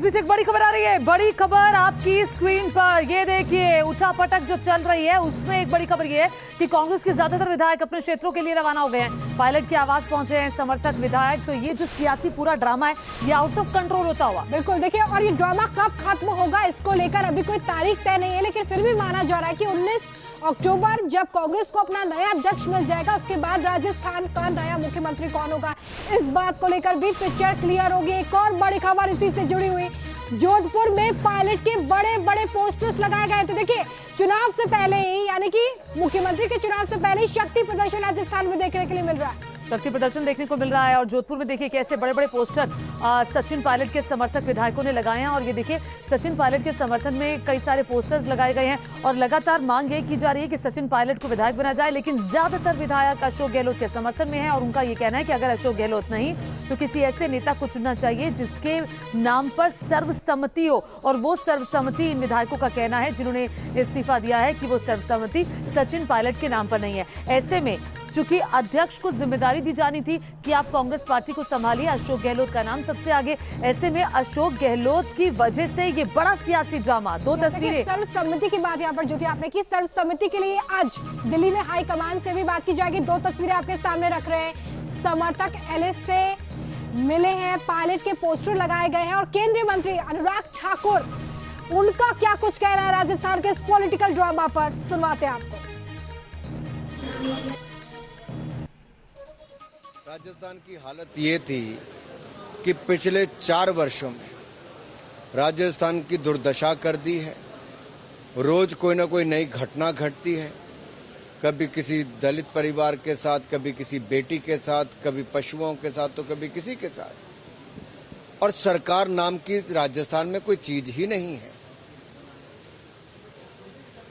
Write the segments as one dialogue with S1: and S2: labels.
S1: बीच एक बड़ी खबर आ रही है। बड़ी खबर आपकी स्क्रीन पर ये देखिए, उठापटक जो चल रही है उसमें एक बड़ी खबर ये है कि कांग्रेस के ज्यादातर विधायक अपने क्षेत्रों के लिए रवाना हो गए हैं। पायलट के आवास पहुंचे हैं समर्थक विधायक। तो ये जो सियासी पूरा ड्रामा है ये आउट ऑफ कंट्रोल होता हुआ
S2: बिल्कुल देखिए, और ये ड्रामा कब खत्म होगा इसको लेकर अभी कोई तारीख तय नहीं है, लेकिन फिर भी माना जा रहा है कि 19 अक्टूबर जब कांग्रेस को अपना नया अध्यक्ष मिल जाएगा उसके बाद राजस्थान का नया मुख्यमंत्री कौन होगा, इस बात को लेकर भी पिक्चर क्लियर होगी। एक और बड़ी खबर इसी से जुड़ी हुई, जोधपुर में पायलट के बड़े बड़े पोस्टर्स लगाए गए। तो देखिए, चुनाव से पहले ही यानी कि मुख्यमंत्री के चुनाव से पहले ही शक्ति प्रदर्शन राजस्थान में देखने के लिए मिल रहा है।
S1: शक्ति प्रदर्शन देखने को मिल रहा है और जोधपुर में देखिए कैसे बड़े बड़े पोस्टर सचिन पायलट के समर्थक विधायकों ने लगाए हैं। और ये देखिए सचिन पायलट के समर्थन में कई सारे पोस्टर्स लगाए गए हैं और लगातार मांग ये की जा रही है कि सचिन पायलट को विधायक बना जाए। लेकिन ज्यादातर विधायक अशोक गहलोत के समर्थन में है और उनका ये कहना है कि अगर अशोक गहलोत नहीं तो किसी ऐसे नेता को चुनना चाहिए जिसके नाम पर सर्वसम्मति हो। और वो सर्वसम्मति इन विधायकों का कहना है जिन्होंने इस्तीफा दिया है कि वो सर्वसम्मति सचिन पायलट के नाम पर नहीं है। ऐसे में चूंकि अध्यक्ष को जिम्मेदारी दी जानी थी कि आप कांग्रेस पार्टी को संभालिए, अशोक गहलोत का नाम सबसे आगे। ऐसे में अशोक गहलोत की वजह से ये बड़ा सियासी ड्रामा। दो तस्वीरें
S2: सर्वसम्मति की बात यहाँ पर ज्योति आपने की, सर्वसम्मति के लिए आज दिल्ली में हाईकमान से भी बात की जाएगी। दो तस्वीरें आपके सामने रख रहे हैं, समर्थक एलएस से मिले हैं, पायलट के पोस्टर लगाए गए हैं और केंद्रीय मंत्री अनुराग ठाकुर उनका क्या कुछ कह रहा है राजस्थान के इस पॉलिटिकल ड्रामा पर, सुनवाते हैं आपको।
S3: राजस्थान की हालत ये थी कि पिछले 4 वर्षों में राजस्थान की दुर्दशा कर दी है। रोज कोई ना कोई नई घटना घटती है, कभी किसी दलित परिवार के साथ, कभी किसी बेटी के साथ, कभी पशुओं के साथ, तो कभी किसी के साथ। और सरकार नाम की राजस्थान में कोई चीज ही नहीं है।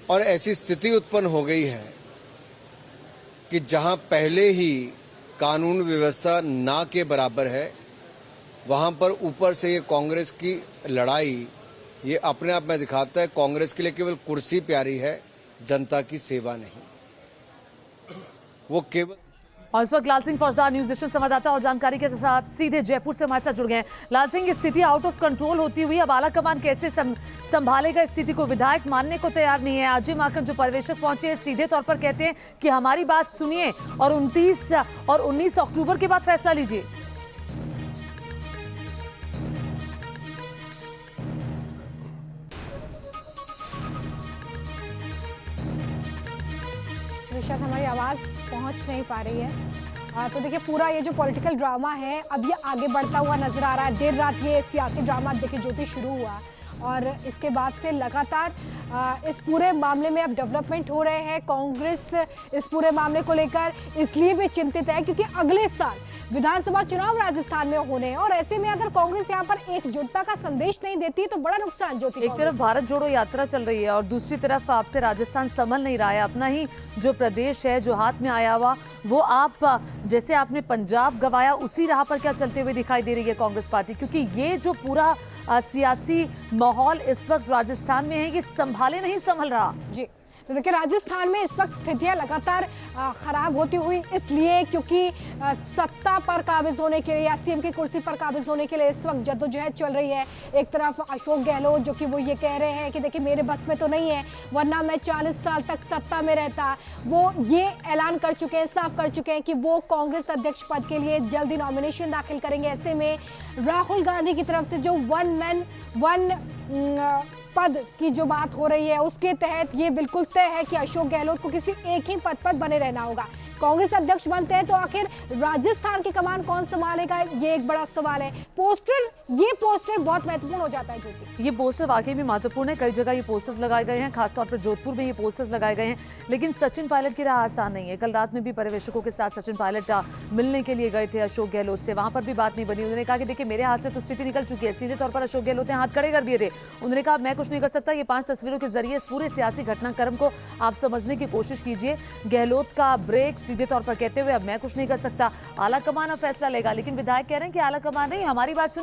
S3: और ऐसी स्थिति उत्पन्न हो गई है कि जहां पहले ही कानून व्यवस्था ना के बराबर है, वहां पर ऊपर से ये कांग्रेस की लड़ाई ये अपने आप में दिखाता है कांग्रेस के लिए केवल कुर्सी प्यारी है, जनता की सेवा नहीं। वो केवल।
S1: और इस वक्त लाल सिंह फौजदार न्यूज नेशन संवाददाता और जानकारी के साथ सीधे जयपुर से हमारे साथ जुड़ गए हैं। लाल सिंह, स्थिति आउट ऑफ कंट्रोल होती हुई अब आला कमान कैसे संभालेगा स्थिति को? विधायक मानने को तैयार नहीं है। अजय माकन जो पर्यवेक्षक पहुंचे सीधे तौर पर कहते हैं कि हमारी बात सुनिए और 29 और 19 अक्टूबर के बाद फैसला लीजिए।
S2: शायद हमारी आवाज पहुंच नहीं पा रही है। तो देखिए, पूरा ये जो पॉलिटिकल ड्रामा है अब ये आगे बढ़ता हुआ नजर आ रहा है। देर रात ये सियासी ड्रामा देखिए ज्योति शुरू हुआ और इसके बाद से लगातार इस पूरे मामले में अब डेवलपमेंट हो रहे हैं। कांग्रेस इस पूरे मामले को लेकर इसलिए भी चिंतित है क्योंकि अगले साल विधानसभा चुनाव राजस्थान में होने हैं और ऐसे में अगर कांग्रेस यहाँ पर एकजुटता का संदेश नहीं देती तो बड़ा नुकसान ज्योति।
S1: एक तरफ भारत जोड़ो यात्रा चल रही है और दूसरी तरफ आपसे राजस्थान संभल नहीं रहा है। अपना ही जो प्रदेश है जो हाथ में आया हुआ वो आप जैसे आपने पंजाब गवाया उसी राह पर क्या चलते हुए दिखाई दे रही है कांग्रेस पार्टी, क्योंकि ये जो पूरा सियासी माहौल इस वक्त राजस्थान में है ये संभाले नहीं संभल रहा।
S2: जी, तो देखिए राजस्थान में इस वक्त स्थितियां लगातार खराब होती हुई इसलिए क्योंकि सत्ता पर काबिज होने के लिए या सीएम की कुर्सी पर काबिज होने के लिए इस वक्त जद्दोजहद चल रही है। एक तरफ अशोक गहलोत जो कि वो ये कह रहे हैं कि देखिए मेरे बस में तो नहीं है वरना मैं 40 साल तक सत्ता में रहता। वो ये ऐलान कर चुके हैं, साफ कर चुके हैं कि वो कांग्रेस अध्यक्ष पद के लिए जल्दी नॉमिनेशन दाखिल करेंगे। ऐसे में राहुल गांधी की तरफ से जो वन मैन वन पद की जो बात हो रही है उसके तहत ये बिल्कुल तय है कि अशोक गहलोत को किसी एक ही पद पर बने रहना होगा। कांग्रेस अध्यक्ष बनते हैं तो आखिर राजस्थान की कमान कौन संभालेगा, ये एक बड़ा सवाल है। ये पोस्टर बहुत महत्वपूर्ण हो जाता है ज्योति।
S1: ये पोस्टर वाकई में महत्वपूर्ण है। कई जगह ये पोस्टर्स लगाए गए हैं, खासतौर पर जोधपुर में ये पोस्टर्स लगाए गए हैं। लेकिन सचिन पायलट की राह आसान नहीं है। कल रात में भी पर्यवेक्षकों के साथ सचिन पायलट मिलने के लिए गए थे अशोक गहलोत से, वहां पर भी बात नहीं बनी। उन्होंने कहा कि देखिए मेरे हाथ से तो स्थिति निकल चुकी है। सीधे तौर पर अशोक गहलोत ने हाथ खड़े कर दिए थे। उन्होंने कहा मैं कुछ नहीं कर सकता। ये 5 तस्वीरों के जरिए इस पूरे सियासी घटनाक्रम को आप समझने की कोशिश कीजिए। गहलोत का ब्रेक सीधे तौर पर कहते हुए अब मैं कुछ नहीं कर सकता, आला कमान अब फैसला लेगा। लेकिन विधायक कह रहे हैं कि आला कमान नहीं, हमारी बात सुनिए।